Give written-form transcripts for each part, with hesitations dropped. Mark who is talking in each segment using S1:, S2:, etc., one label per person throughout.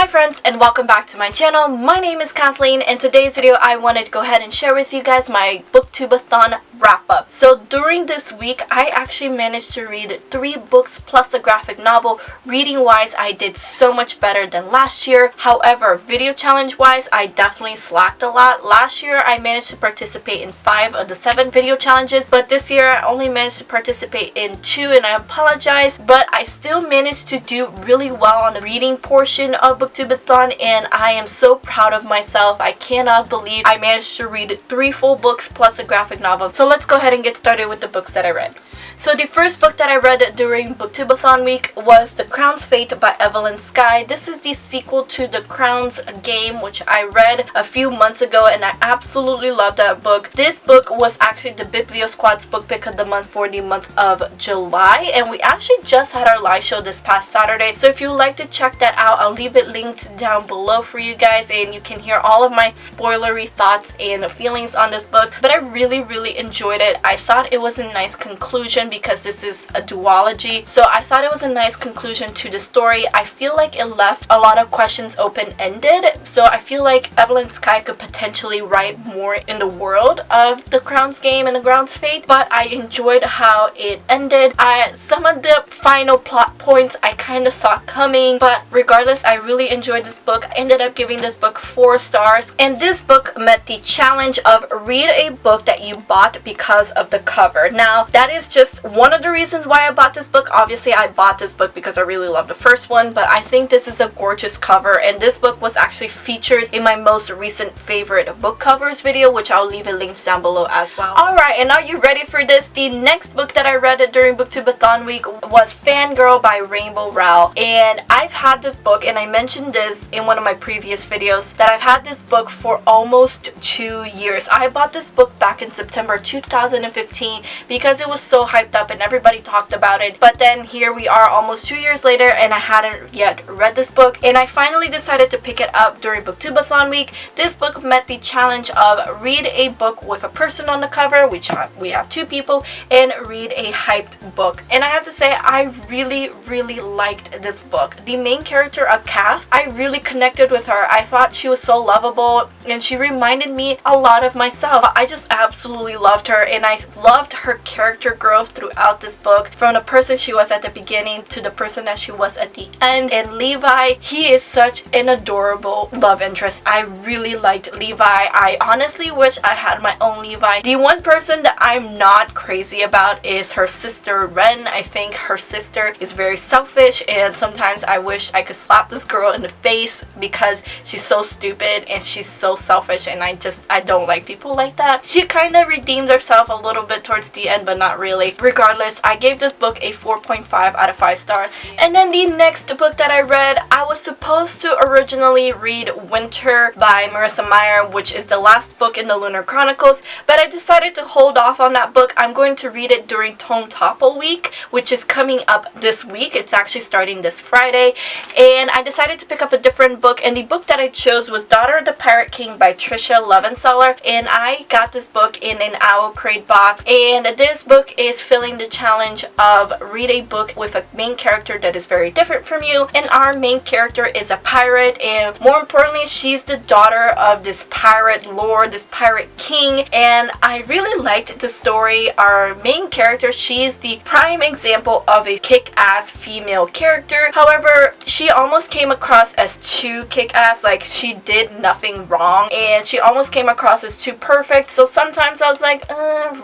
S1: Hi friends, and welcome back to my channel. My name is Kathleen. In today's video I wanted to go ahead and share with you guys my BOOKTUBE-A-THON wrap up. So during this week I actually managed to read 3 books plus a graphic novel. Reading wise I did so much better than last year. However, video challenge wise I definitely slacked a lot. Last year I managed to participate in 5 of the 7 video challenges, but this year I only managed to participate in 2, and I apologize, but I still managed to do really well on the reading portion of BOOKTUBE-A-THON, and I am so proud of myself. I cannot believe I managed to read 3 full books plus a graphic novel. So let's go ahead and get started with the books that I read. So the first book that I read during BOOKTUBE-A-THON week was The Crown's Fate by Evelyn Skye. This is the sequel to The Crown's Game, which I read a few months ago, and I absolutely loved that book. This book was actually the BIBLIO Squad's book pick of the month for the month of July, and we actually just had our live show this past Saturday. So if you'd like to check that out, I'll leave it linked down below for you guys, and you can hear all of my spoilery thoughts and feelings on this book. But I really enjoyed it. I thought it was a nice conclusion because this is a duology, so I thought it was a nice conclusion to the story. I feel like it left a lot of questions open-ended, so I feel like Evelyn Skye could potentially write more in the world of The Crown's Game and The Crown's Fate, but I enjoyed how it ended. Some of the final plot points I kind of saw coming, but regardless, I really enjoyed this book. I ended up giving this book 4 stars, and this book met the challenge of read a book that you bought because of the cover. Now, that is just one of the reasons why I bought this book. Obviously, I bought this book because I really loved the first one, but I think this is a gorgeous cover, and this book was actually featured in my most recent favorite book covers video, which I'll leave a link down below as well. Alright, and are you ready for this? The next book that I read during BOOKTUBE-A-THON week was Fangirl by Rainbow Rowell, and I've had this book, and I mentioned this in one of my previous videos, that I've had this book for almost 2 years. I bought this book back in September 2015 because it was so hyped up and everybody talked about it, but then here we are almost 2 years later and I hadn't yet read this book, and I finally decided to pick it up during BOOKTUBE-A-THON week. This book met the challenge of read a book with a person on the cover, which we have 2 people, and read a hyped book. And I have to say, I really liked this book. The main character of Kath, I really connected with her. I thought she was so lovable and she reminded me a lot of myself. I just absolutely loved her, and I loved her character growth throughout this book, from the person she was at the beginning to the person that she was at the end. And Levi, he is such an adorable love interest. I really liked Levi. I honestly wish I had my own Levi. The one person that I'm not crazy about is her sister Ren. I think her sister is very selfish, and sometimes I wish I could slap this girl in the face because she's so stupid and she's so selfish, and I don't like people like that. She kind of redeemed herself a little bit towards the end, but not really. Regardless, I gave this book a 4.5 out of 5 stars. And then the next book that I read, I was supposed to originally read Winter by Marissa Meyer, which is the last book in the Lunar Chronicles, but I decided to hold off on that book. I'm going to read it during Tome Topple week, which is coming up this week. It's actually starting this Friday, and I decided to pick up a different book, and the book that I chose was Daughter of the Pirate King by Trisha Levenseller, and I got this book in an Owl Crate box, and this book is filling the challenge of read a book with a main character that is very different from you, and our main character is a pirate, and more importantly, she's the daughter of this pirate lord, this pirate king, and I really liked the story. Our main character, she is the prime example of a kick-ass female character. However, she almost came across as too kick-ass, like she did nothing wrong, and she almost came across as too perfect, so sometimes I was like,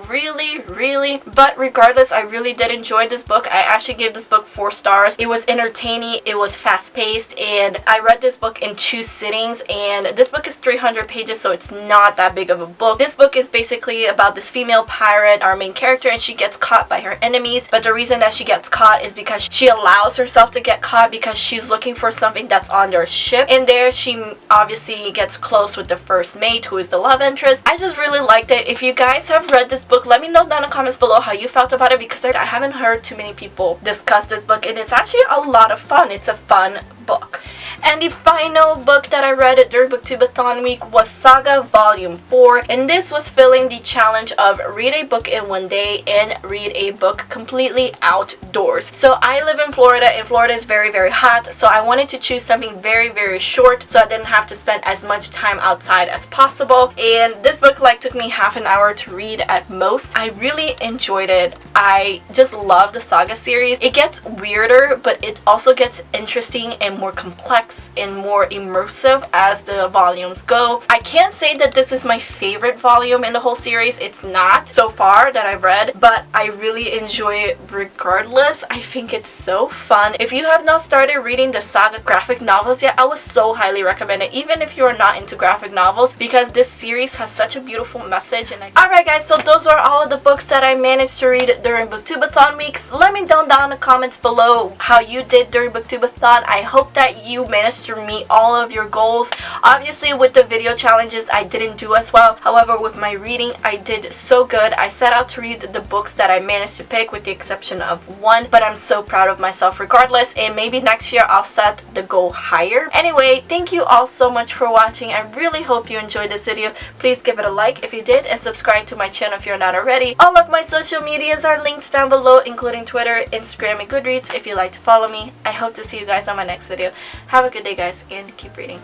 S1: really? But regardless, I really did enjoy this book. I actually gave this book 4 stars. It was entertaining, it was fast-paced, and I read this book in 2 sittings, and this book is 300 pages, so it's not that big of a book. This book is basically about this female pirate, our main character, and she gets caught by her enemies, but the reason that she gets caught is because she allows herself to get caught because she's looking for something that's on their ship, and there she obviously gets close with the first mate, who is the love interest. I just really liked it. If you guys have read this book, let me know down in the comments below how you felt about it, because I haven't heard too many people discuss this book, and it's actually a lot of fun. It's a fun book. And the final book that I read during BOOKTUBE-A-THON week was Saga Volume 4, and this was filling the challenge of read a book in one day and read a book completely outdoors. So I live in Florida, and Florida is very, very hot, so I wanted to choose something very, very short so I didn't have to spend as much time outside as possible. And this book like took me half an hour to read at most. I really enjoyed it. I just love the Saga series. It gets weirder, but it also gets interesting and more complex and more immersive as the volumes go. I can't say that this is my favorite volume in the whole series. It's not so far that I've read, but I really enjoy it regardless. I think it's so fun. If you have not started reading the Saga graphic novels yet, I would so highly recommend it, even if you are not into graphic novels, because this series has such a beautiful message. And alright guys, so those are all of the books that I managed to read during BOOKTUBE-A-THON weeks. Let me know down in the comments below how you did during BOOKTUBE-A-THON. I hope that you managed to meet all of your goals. Obviously with the video challenges I didn't do as well. However, with my reading I did so good. I set out to read the books that I managed to pick with the exception of one, but I'm so proud of myself regardless, and maybe next year I'll set the goal higher. Anyway, thank you all so much for watching. I really hope you enjoyed this video. Please give it a like if you did, and subscribe to my channel if you're not already. All of my social medias are linked down below, including Twitter, Instagram, and Goodreads if you'd like to follow me. I hope to see you guys on my next video. Have a good day guys, and keep reading.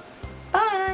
S1: Bye!